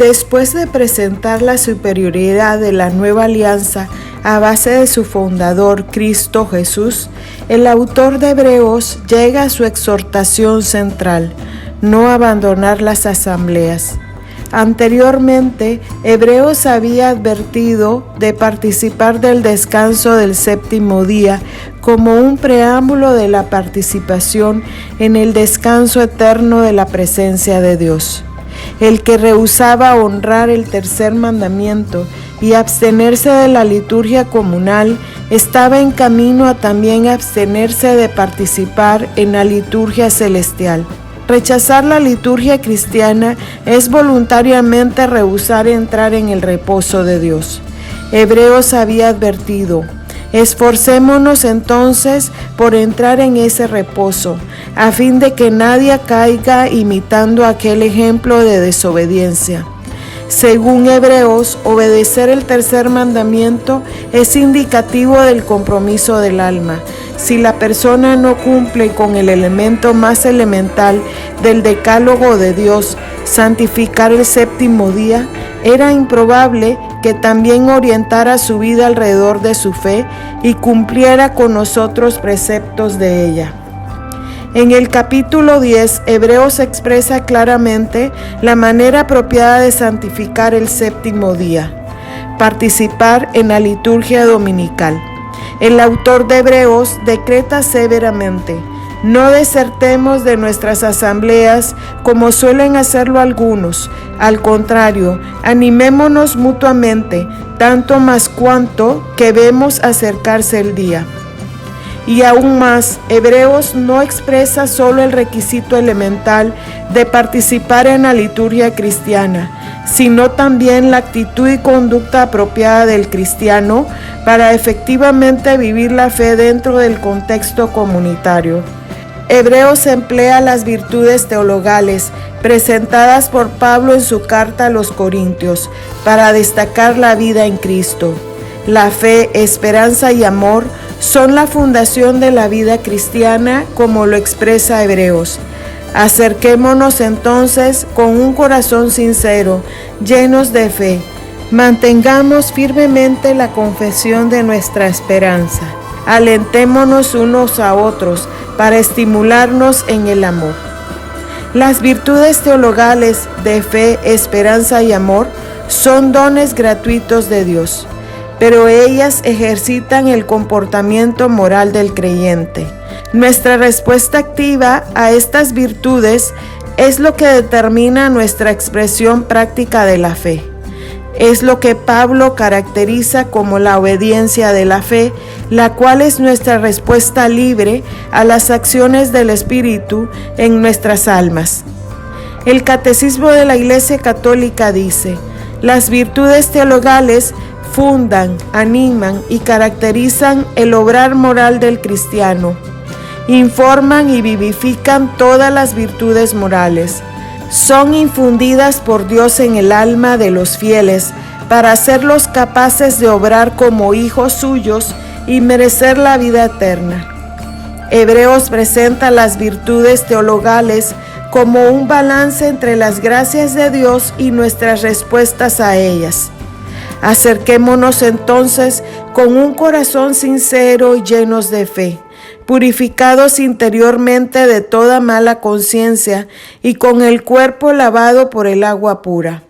Después de presentar la superioridad de la nueva alianza a base de su fundador, Cristo Jesús, el autor de Hebreos llega a su exhortación central: no abandonar las asambleas. Anteriormente, Hebreos había advertido de participar del descanso del séptimo día como un preámbulo de la participación en el descanso eterno de la presencia de Dios. El que rehusaba honrar el tercer mandamiento y abstenerse de la liturgia comunal estaba en camino a también abstenerse de participar en la liturgia celestial. Rechazar la liturgia cristiana es voluntariamente rehusar entrar en el reposo de Dios. Hebreos había advertido: esforcémonos entonces por entrar en ese reposo, a fin de que nadie caiga imitando aquel ejemplo de desobediencia. Según Hebreos, obedecer el tercer mandamiento es indicativo del compromiso del alma. Si la persona no cumple con el elemento más elemental del decálogo de Dios, santificar el séptimo día, era improbable que también orientara su vida alrededor de su fe y cumpliera con los otros preceptos de ella. En el capítulo 10, Hebreos expresa claramente la manera apropiada de santificar el séptimo día: participar en la liturgia dominical. El autor de Hebreos decreta severamente: no desertemos de nuestras asambleas como suelen hacerlo algunos. Al contrario, animémonos mutuamente, tanto más cuanto que vemos acercarse el día. Y aún más, Hebreos no expresa solo el requisito elemental de participar en la liturgia cristiana, sino también la actitud y conducta apropiada del cristiano para efectivamente vivir la fe dentro del contexto comunitario. Hebreos emplea las virtudes teologales presentadas por Pablo en su carta a los Corintios para destacar la vida en Cristo. La fe, esperanza y amor son la fundación de la vida cristiana, como lo expresa Hebreos. Acerquémonos entonces con un corazón sincero, llenos de fe. Mantengamos firmemente la confesión de nuestra esperanza. Alentémonos unos a otros para estimularnos en el amor. Las virtudes teologales de fe, esperanza y amor son dones gratuitos de Dios, pero ellas ejercitan el comportamiento moral del creyente. Nuestra respuesta activa a estas virtudes es lo que determina nuestra expresión práctica de la fe. Es lo que Pablo caracteriza como la obediencia de la fe, la cual es nuestra respuesta libre a las acciones del Espíritu en nuestras almas. El Catecismo de la Iglesia Católica dice: las virtudes teologales fundan, animan y caracterizan el obrar moral del cristiano. Informan y vivifican todas las virtudes morales. Son infundidas por Dios en el alma de los fieles para hacerlos capaces de obrar como hijos suyos y merecer la vida eterna. Hebreos presenta las virtudes teologales como un balance entre las gracias de Dios y nuestras respuestas a ellas. Acerquémonos entonces con un corazón sincero y llenos de fe, purificados interiormente de toda mala conciencia y con el cuerpo lavado por el agua pura.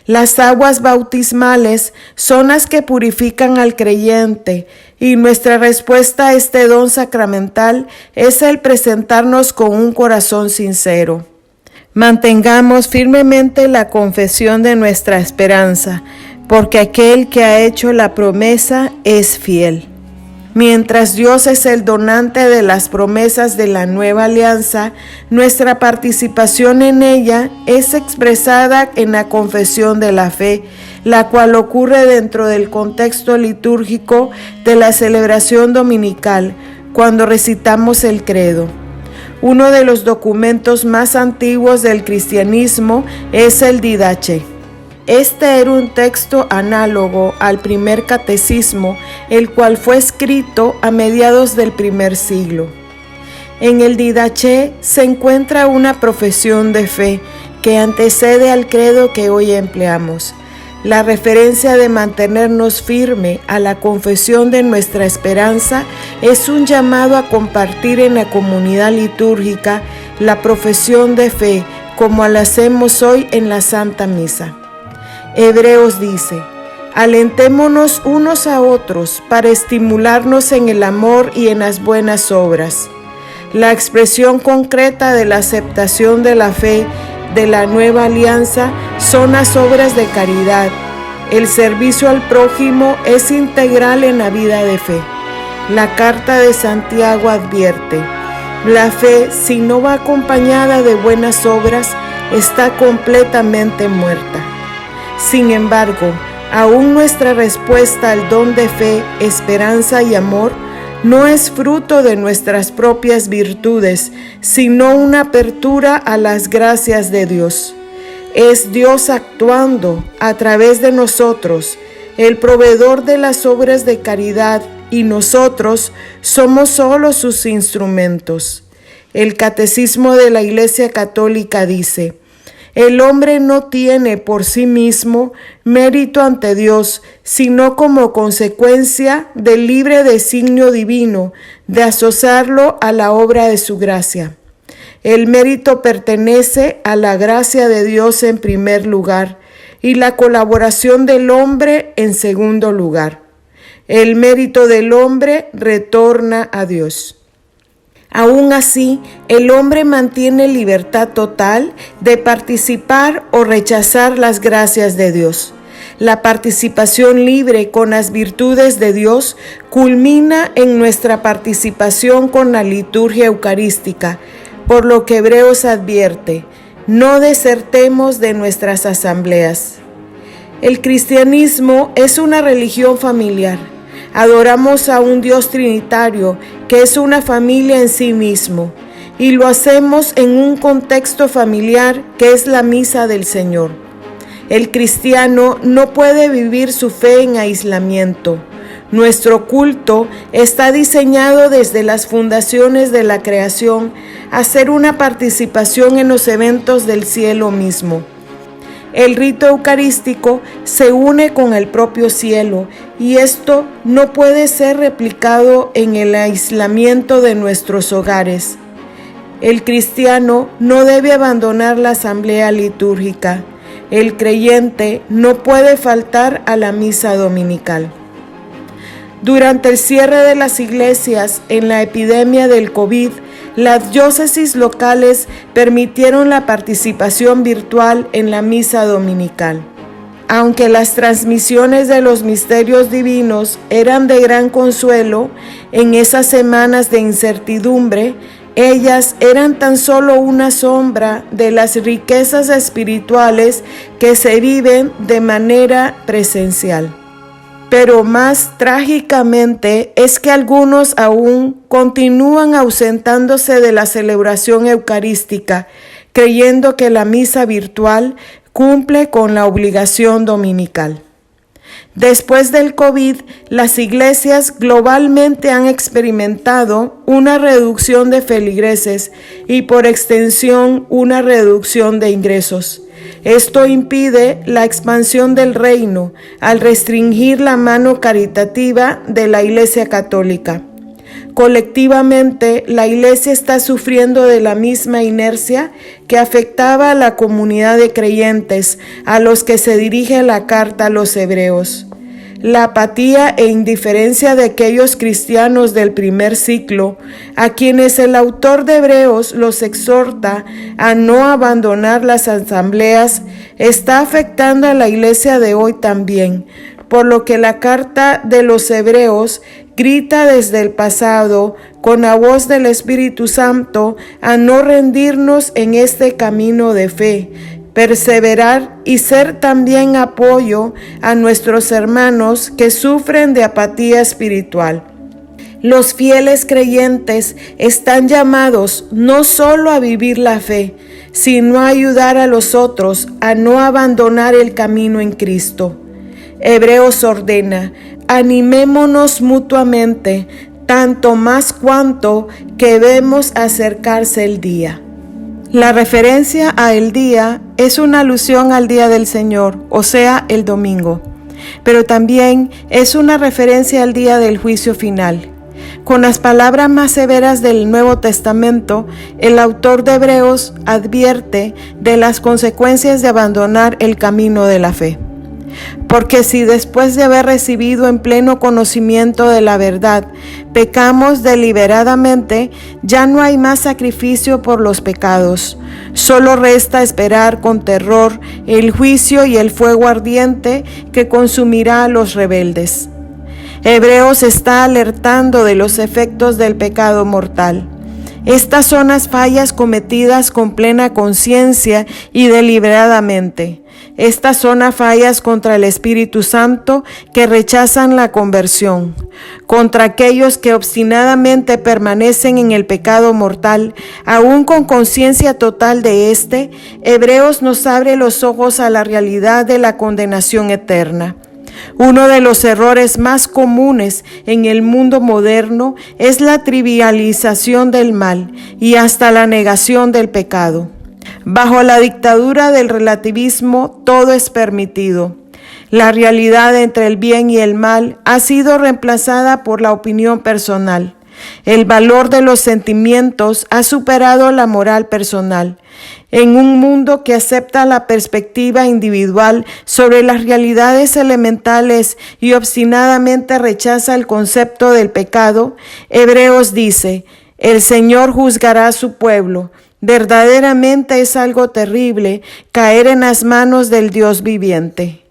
Las aguas bautismales son las que purifican al creyente, y nuestra respuesta a este don sacramental es el presentarnos con un corazón sincero. Mantengamos firmemente la confesión de nuestra esperanza, porque aquel que ha hecho la promesa es fiel. Mientras Dios es el donante de las promesas de la nueva alianza, nuestra participación en ella es expresada en la confesión de la fe, la cual ocurre dentro del contexto litúrgico de la celebración dominical, cuando recitamos el credo. Uno de los documentos más antiguos del cristianismo es el Didache. Este era un texto análogo al primer catecismo, el cual fue escrito a mediados del primer siglo. En el Didache se encuentra una profesión de fe que antecede al credo que hoy empleamos. La referencia de mantenernos firme a la confesión de nuestra esperanza es un llamado a compartir en la comunidad litúrgica la profesión de fe, como la hacemos hoy en la Santa Misa. Hebreos dice: alentémonos unos a otros para estimularnos en el amor y en las buenas obras. La expresión concreta de la aceptación de la fe de la nueva alianza son las obras de caridad. El servicio al prójimo es integral en la vida de fe. La carta de Santiago advierte: la fe, si no va acompañada de buenas obras, está completamente muerta. Sin embargo, aún nuestra respuesta al don de fe, esperanza y amor no es fruto de nuestras propias virtudes, sino una apertura a las gracias de Dios. Es Dios actuando a través de nosotros, el proveedor de las obras de caridad, y nosotros somos solo sus instrumentos. El Catecismo de la Iglesia Católica dice: el hombre no tiene por sí mismo mérito ante Dios, sino como consecuencia del libre designio divino de asociarlo a la obra de su gracia. El mérito pertenece a la gracia de Dios en primer lugar y la colaboración del hombre en segundo lugar. El mérito del hombre retorna a Dios. Aún así, el hombre mantiene libertad total de participar o rechazar las gracias de Dios. La participación libre con las virtudes de Dios culmina en nuestra participación con la liturgia eucarística, por lo que Hebreos advierte: no desertemos de nuestras asambleas. El cristianismo es una religión familiar. Adoramos a un Dios trinitario que es una familia en sí mismo, y lo hacemos en un contexto familiar que es la misa del Señor. El cristiano no puede vivir su fe en aislamiento. Nuestro culto está diseñado desde las fundaciones de la creación a ser una participación en los eventos del cielo mismo. El rito eucarístico se une con el propio cielo, y esto no puede ser replicado en el aislamiento de nuestros hogares. El cristiano no debe abandonar la asamblea litúrgica. El creyente no puede faltar a la misa dominical. Durante el cierre de las iglesias en la epidemia del COVID, las diócesis locales permitieron la participación virtual en la misa dominical. Aunque las transmisiones de los misterios divinos eran de gran consuelo en esas semanas de incertidumbre, ellas eran tan solo una sombra de las riquezas espirituales que se viven de manera presencial. Pero más trágicamente es que algunos aún continúan ausentándose de la celebración eucarística, creyendo que la misa virtual cumple con la obligación dominical. Después del COVID, las iglesias globalmente han experimentado una reducción de feligreses y, por extensión, una reducción de ingresos. Esto impide la expansión del reino al restringir la mano caritativa de la Iglesia Católica. Colectivamente, la Iglesia está sufriendo de la misma inercia que afectaba a la comunidad de creyentes a los que se dirige la carta a los hebreos. La apatía e indiferencia de aquellos cristianos del primer siglo, a quienes el autor de Hebreos los exhorta a no abandonar las asambleas, está afectando a la iglesia de hoy también, por lo que la carta de los Hebreos grita desde el pasado, con la voz del Espíritu Santo, a no rendirnos en este camino de fe, perseverar y ser también apoyo a nuestros hermanos que sufren de apatía espiritual. Los fieles creyentes están llamados no solo a vivir la fe, sino a ayudar a los otros a no abandonar el camino en Cristo. Hebreos ordena: animémonos mutuamente, tanto más cuanto que vemos acercarse el día. La referencia a el día es una alusión al día del Señor, o sea, el domingo, pero también es una referencia al día del juicio final. Con las palabras más severas del Nuevo Testamento, el autor de Hebreos advierte de las consecuencias de abandonar el camino de la fe. Porque si después de haber recibido en pleno conocimiento de la verdad, pecamos deliberadamente, ya no hay más sacrificio por los pecados. Solo resta esperar con terror el juicio y el fuego ardiente que consumirá a los rebeldes. Hebreos está alertando de los efectos del pecado mortal. Estas son las fallas cometidas con plena conciencia y deliberadamente. Estas son las fallas contra el Espíritu Santo que rechazan la conversión, contra aquellos que obstinadamente permanecen en el pecado mortal, aún con conciencia total de este. Hebreos nos abre los ojos a la realidad de la condenación eterna. Uno de los errores más comunes en el mundo moderno es la trivialización del mal y hasta la negación del pecado. Bajo la dictadura del relativismo, todo es permitido. La realidad entre el bien y el mal ha sido reemplazada por la opinión personal. El valor de los sentimientos ha superado la moral personal. En un mundo que acepta la perspectiva individual sobre las realidades elementales y obstinadamente rechaza el concepto del pecado, Hebreos dice: el Señor juzgará a su pueblo. Verdaderamente es algo terrible caer en las manos del Dios viviente.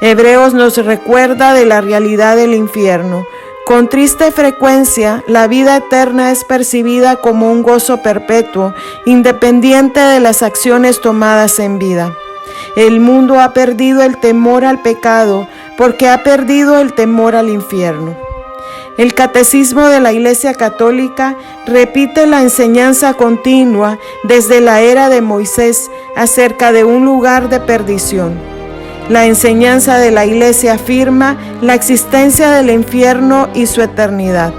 Hebreos nos recuerda de la realidad del infierno. Con triste frecuencia, la vida eterna es percibida como un gozo perpetuo, independiente de las acciones tomadas en vida. El mundo ha perdido el temor al pecado porque ha perdido el temor al infierno. El Catecismo de la Iglesia Católica repite la enseñanza continua desde la era de Moisés acerca de un lugar de perdición. La enseñanza de la Iglesia afirma la existencia del infierno y su eternidad.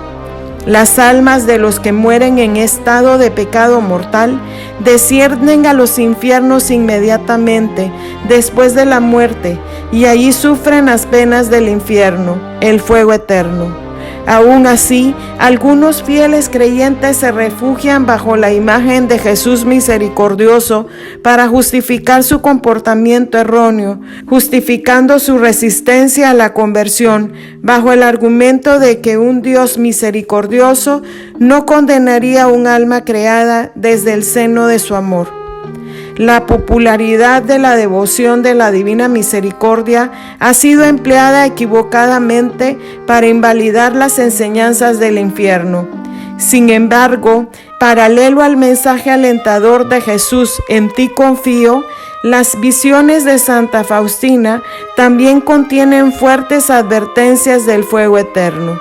Las almas de los que mueren en estado de pecado mortal descienden a los infiernos inmediatamente después de la muerte y allí sufren las penas del infierno, el fuego eterno. Aún así, algunos fieles creyentes se refugian bajo la imagen de Jesús misericordioso para justificar su comportamiento erróneo, justificando su resistencia a la conversión bajo el argumento de que un Dios misericordioso no condenaría a un alma creada desde el seno de su amor. La popularidad de la devoción de la Divina Misericordia ha sido empleada equivocadamente para invalidar las enseñanzas del infierno. Sin embargo, paralelo al mensaje alentador de Jesús, en ti confío, las visiones de Santa Faustina también contienen fuertes advertencias del fuego eterno.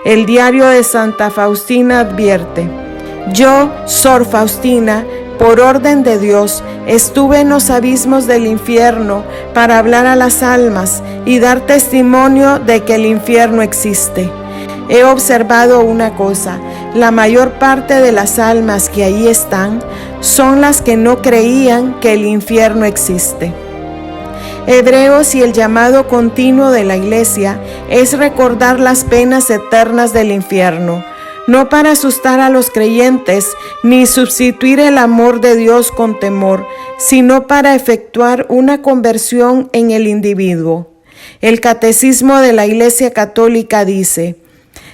El diario de Santa Faustina advierte: yo, Sor Faustina, por orden de Dios, estuve en los abismos del infierno para hablar a las almas y dar testimonio de que el infierno existe. He observado una cosa: la mayor parte de las almas que allí están son las que no creían que el infierno existe. Hebreos y el llamado continuo de la Iglesia es recordar las penas eternas del infierno, no para asustar a los creyentes ni sustituir el amor de Dios con temor, sino para efectuar una conversión en el individuo. El Catecismo de la Iglesia Católica dice: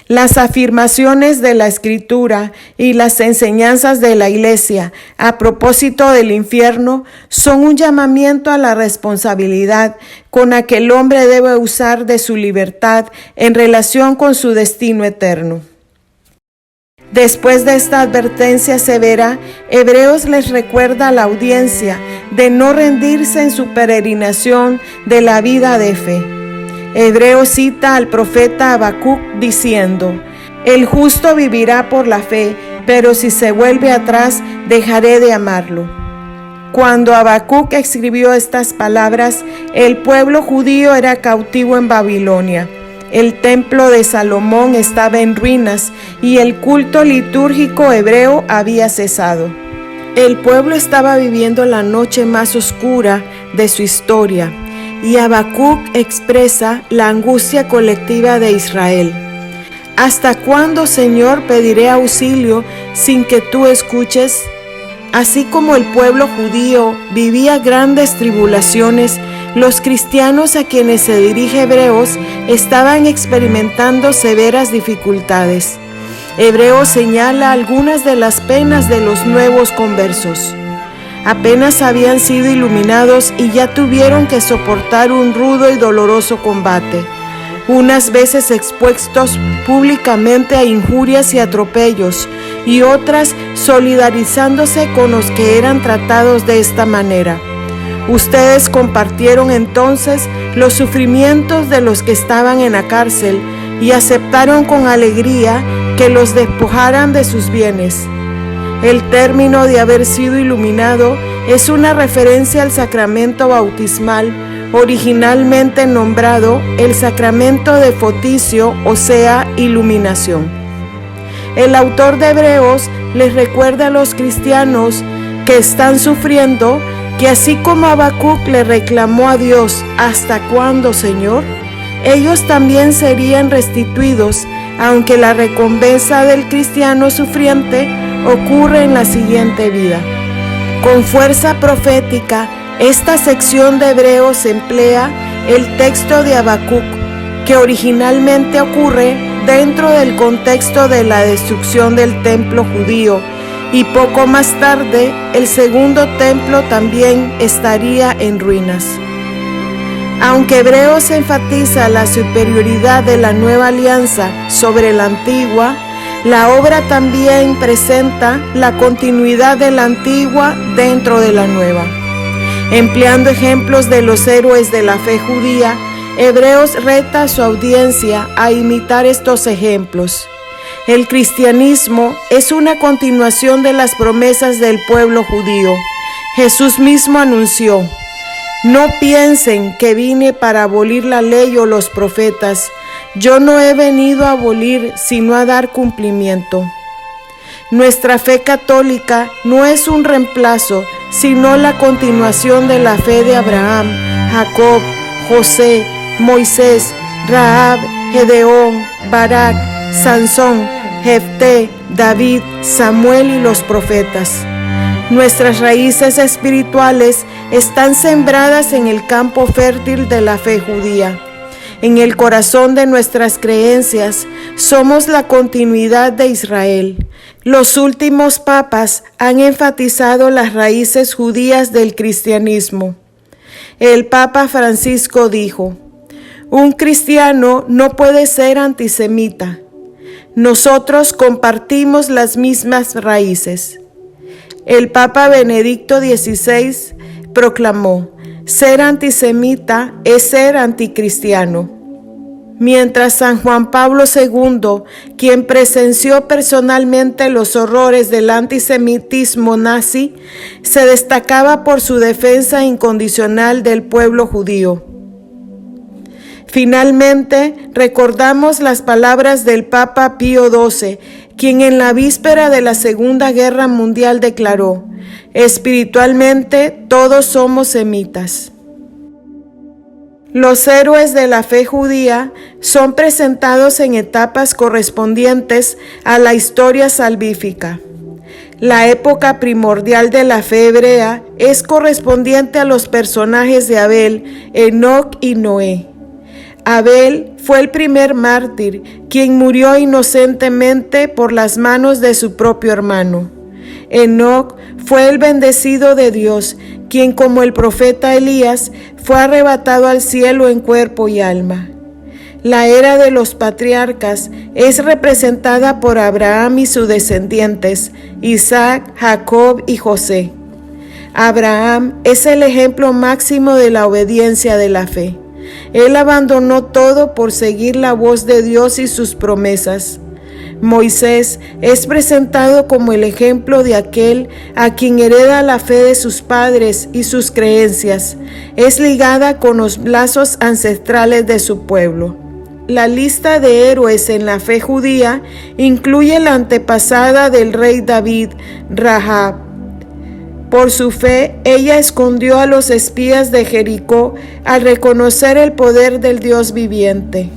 las afirmaciones de la Escritura y las enseñanzas de la Iglesia a propósito del infierno son un llamamiento a la responsabilidad con la que el hombre debe usar de su libertad en relación con su destino eterno. Después de esta advertencia severa, Hebreos les recuerda a la audiencia de no rendirse en su peregrinación de la vida de fe. Hebreos cita al profeta Habacuc diciendo: el justo vivirá por la fe, pero si se vuelve atrás, dejaré de amarlo. Cuando Habacuc escribió estas palabras, el pueblo judío era cautivo en Babilonia. El templo de Salomón estaba en ruinas y el culto litúrgico hebreo había cesado. El pueblo estaba viviendo la noche más oscura de su historia y Habacuc expresa la angustia colectiva de Israel. ¿Hasta cuándo, Señor, pediré auxilio sin que tú escuches? Así como el pueblo judío vivía grandes tribulaciones, los cristianos a quienes se dirige Hebreos estaban experimentando severas dificultades. Hebreos señala algunas de las penas de los nuevos conversos. Apenas habían sido iluminados y ya tuvieron que soportar un rudo y doloroso combate, unas veces expuestos públicamente a injurias y atropellos, y otras solidarizándose con los que eran tratados de esta manera. Ustedes compartieron entonces los sufrimientos de los que estaban en la cárcel y aceptaron con alegría que los despojaran de sus bienes. El término de haber sido iluminado es una referencia al sacramento bautismal, originalmente nombrado el sacramento de foticio, o sea, iluminación. El autor de Hebreos les recuerda a los cristianos que están sufriendo que así como Habacuc le reclamó a Dios, ¿hasta cuándo, Señor?, ellos también serían restituidos, aunque la recompensa del cristiano sufriente ocurre en la siguiente vida. Con fuerza profética, esta sección de Hebreos emplea el texto de Habacuc, que originalmente ocurre dentro del contexto de la destrucción del templo judío, y poco más tarde el segundo templo también estaría en ruinas. Aunque Hebreos enfatiza la superioridad de la nueva alianza sobre la antigua, la obra también presenta la continuidad de la antigua dentro de la nueva. Empleando ejemplos de los héroes de la fe judía, Hebreos reta a su audiencia a imitar estos ejemplos. El cristianismo es una continuación de las promesas del pueblo judío. Jesús mismo anunció: no piensen que vine para abolir la ley o los profetas. Yo no he venido a abolir, sino a dar cumplimiento. Nuestra fe católica no es un reemplazo, sino la continuación de la fe de Abraham, Jacob, José, Moisés, Rahab, Gedeón, Barak, Sansón, Jefté, David, Samuel y los profetas. Nuestras raíces espirituales están sembradas en el campo fértil de la fe judía. En el corazón de nuestras creencias somos la continuidad de Israel. Los últimos papas han enfatizado las raíces judías del cristianismo. El Papa Francisco dijo: un cristiano no puede ser antisemita. Nosotros compartimos las mismas raíces. El Papa Benedicto XVI proclamó: ser antisemita es ser anticristiano. Mientras San Juan Pablo II, quien presenció personalmente los horrores del antisemitismo nazi, se destacaba por su defensa incondicional del pueblo judío. Finalmente, recordamos las palabras del Papa Pío XII, quien en la víspera de la Segunda Guerra Mundial declaró: espiritualmente todos somos semitas. Los héroes de la fe judía son presentados en etapas correspondientes a la historia salvífica. La época primordial de la fe hebrea es correspondiente a los personajes de Abel, Enoc y Noé. Abel fue el primer mártir, quien murió inocentemente por las manos de su propio hermano. Enoc fue el bendecido de Dios, quien como el profeta Elías fue arrebatado al cielo en cuerpo y alma. La era de los patriarcas es representada por Abraham y sus descendientes, Isaac, Jacob y José. Abraham es el ejemplo máximo de la obediencia de la fe. Él abandonó todo por seguir la voz de Dios y sus promesas. Moisés es presentado como el ejemplo de aquel a quien hereda la fe de sus padres y sus creencias. Es ligada con los lazos ancestrales de su pueblo. La lista de héroes en la fe judía incluye la antepasada del rey David, Rahab. Por su fe, ella escondió a los espías de Jericó al reconocer el poder del Dios viviente.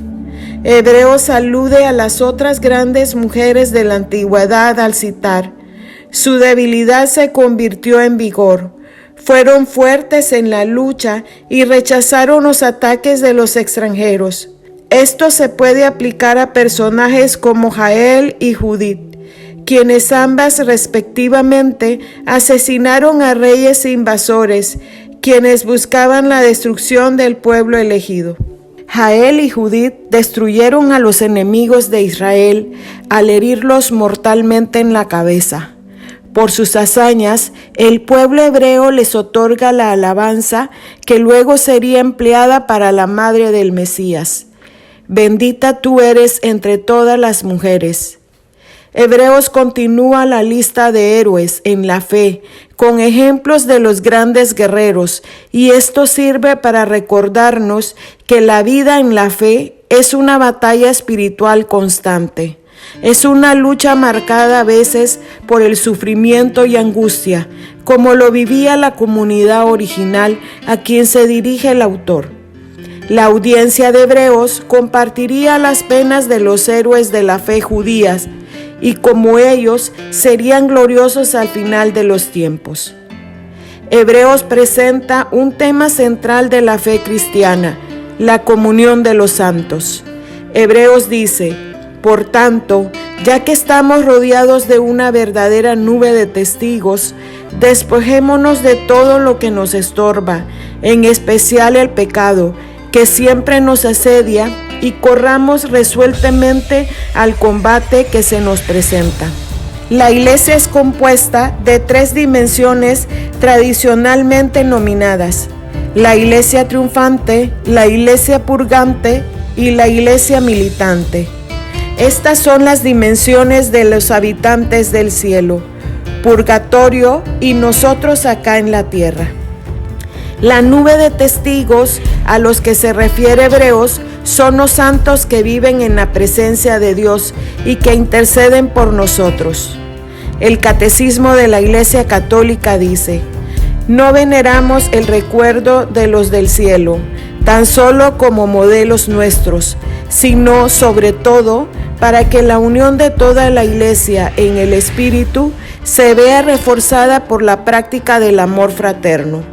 Hebreos alude a las otras grandes mujeres de la antigüedad al citar: su debilidad se convirtió en vigor. Fueron fuertes en la lucha y rechazaron los ataques de los extranjeros. Esto se puede aplicar a personajes como Jael y Judith, quienes ambas respectivamente asesinaron a reyes e invasores, quienes buscaban la destrucción del pueblo elegido. Jael y Judith destruyeron a los enemigos de Israel al herirlos mortalmente en la cabeza. Por sus hazañas, el pueblo hebreo les otorga la alabanza que luego sería empleada para la madre del Mesías. Bendita tú eres entre todas las mujeres. Hebreos continúa la lista de héroes en la fe, con ejemplos de los grandes guerreros, y esto sirve para recordarnos que la vida en la fe es una batalla espiritual constante. Es una lucha marcada a veces por el sufrimiento y angustia, como lo vivía la comunidad original a quien se dirige el autor. La audiencia de Hebreos compartiría las penas de los héroes de la fe judías, y como ellos serían gloriosos al final de los tiempos. Hebreos presenta un tema central de la fe cristiana, la comunión de los santos. Hebreos dice: por tanto, ya que estamos rodeados de una verdadera nube de testigos, despojémonos de todo lo que nos estorba, en especial el pecado, que siempre nos asedia, y corramos resueltamente al combate que se nos presenta. La iglesia es compuesta de 3 dimensiones tradicionalmente nominadas: la iglesia triunfante, la iglesia purgante y la iglesia militante. Estas son las dimensiones de los habitantes del cielo, purgatorio y nosotros acá en la tierra. La nube de testigos a los que se refiere Hebreos son los santos que viven en la presencia de Dios y que interceden por nosotros. El Catecismo de la Iglesia Católica dice: no veneramos el recuerdo de los del cielo, tan solo como modelos nuestros, sino sobre todo para que la unión de toda la Iglesia en el Espíritu se vea reforzada por la práctica del amor fraterno.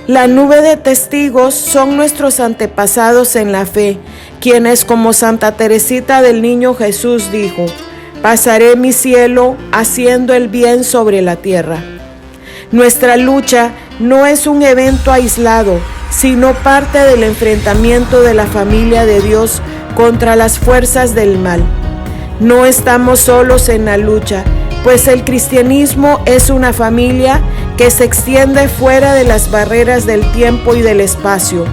La nube de testigos son nuestros antepasados en la fe, quienes, como Santa Teresita del Niño Jesús dijo: pasaré mi cielo haciendo el bien sobre la tierra. Nuestra lucha no es un evento aislado, sino parte del enfrentamiento de la familia de Dios contra las fuerzas del mal. No estamos solos en la lucha, pues el cristianismo es una familia que se extiende fuera de las barreras del tiempo y del espacio,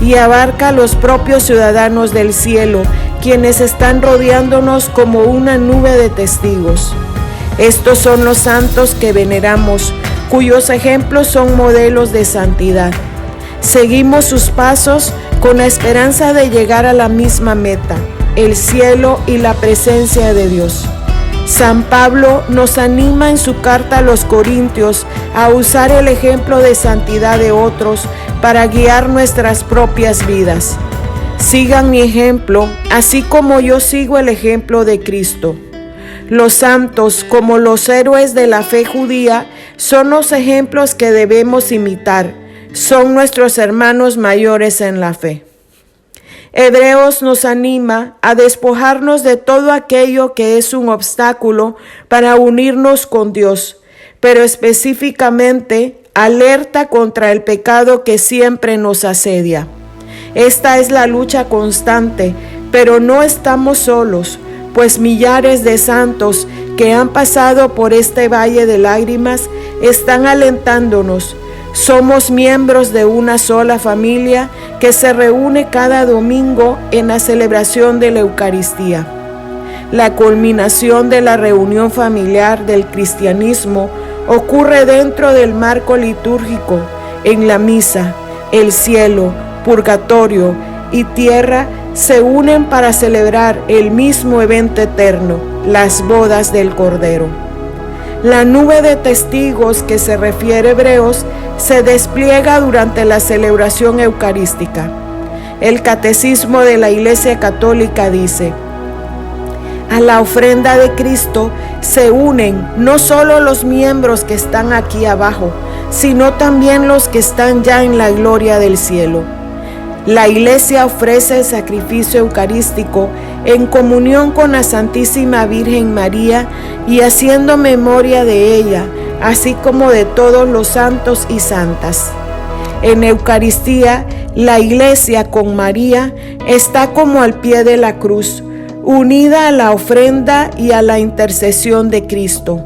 y abarca a los propios ciudadanos del cielo, quienes están rodeándonos como una nube de testigos. Estos son los santos que veneramos, cuyos ejemplos son modelos de santidad. Seguimos sus pasos con la esperanza de llegar a la misma meta, el cielo y la presencia de Dios. San Pablo nos anima en su carta a los Corintios a usar el ejemplo de santidad de otros para guiar nuestras propias vidas. Sigan mi ejemplo, así como yo sigo el ejemplo de Cristo. Los santos, como los héroes de la fe judía, son los ejemplos que debemos imitar. Son nuestros hermanos mayores en la fe. Hebreos nos anima a despojarnos de todo aquello que es un obstáculo para unirnos con Dios, pero específicamente alerta contra el pecado que siempre nos asedia. Esta es la lucha constante, pero no estamos solos, pues millares de santos que han pasado por este valle de lágrimas están alentándonos. Somos miembros de una sola familia que se reúne cada domingo en la celebración de la Eucaristía. La culminación de la reunión familiar del cristianismo ocurre dentro del marco litúrgico, en la misa. El cielo, purgatorio y tierra se unen para celebrar el mismo evento eterno, las bodas del Cordero. La nube de testigos que se refiere Hebreos se despliega durante la celebración eucarística. El Catecismo de la Iglesia Católica dice: a la ofrenda de Cristo se unen no solo los miembros que están aquí abajo, sino también los que están ya en la gloria del cielo. La Iglesia ofrece el sacrificio eucarístico en comunión con la Santísima Virgen María y haciendo memoria de ella, así como de todos los santos y santas. En Eucaristía, la Iglesia con María está como al pie de la cruz, unida a la ofrenda y a la intercesión de Cristo.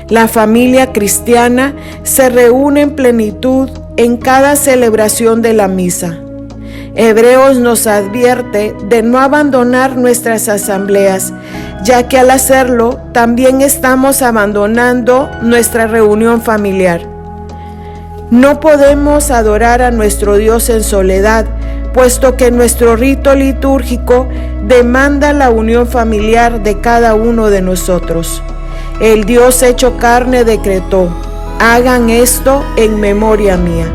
La familia cristiana se reúne en plenitud en cada celebración de la misa. Hebreos nos advierte de no abandonar nuestras asambleas, ya que al hacerlo también estamos abandonando nuestra reunión familiar. No podemos adorar a nuestro Dios en soledad, puesto que nuestro rito litúrgico demanda la unión familiar de cada uno de nosotros. El Dios hecho carne decretó: hagan esto en memoria mía.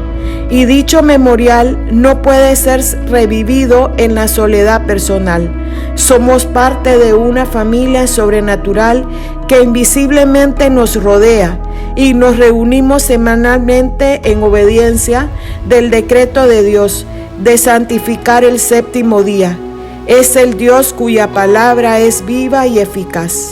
Y dicho memorial no puede ser revivido en la soledad personal. Somos parte de una familia sobrenatural que invisiblemente nos rodea y nos reunimos semanalmente en obediencia del decreto de Dios de santificar el séptimo día. Es el Dios cuya palabra es viva y eficaz.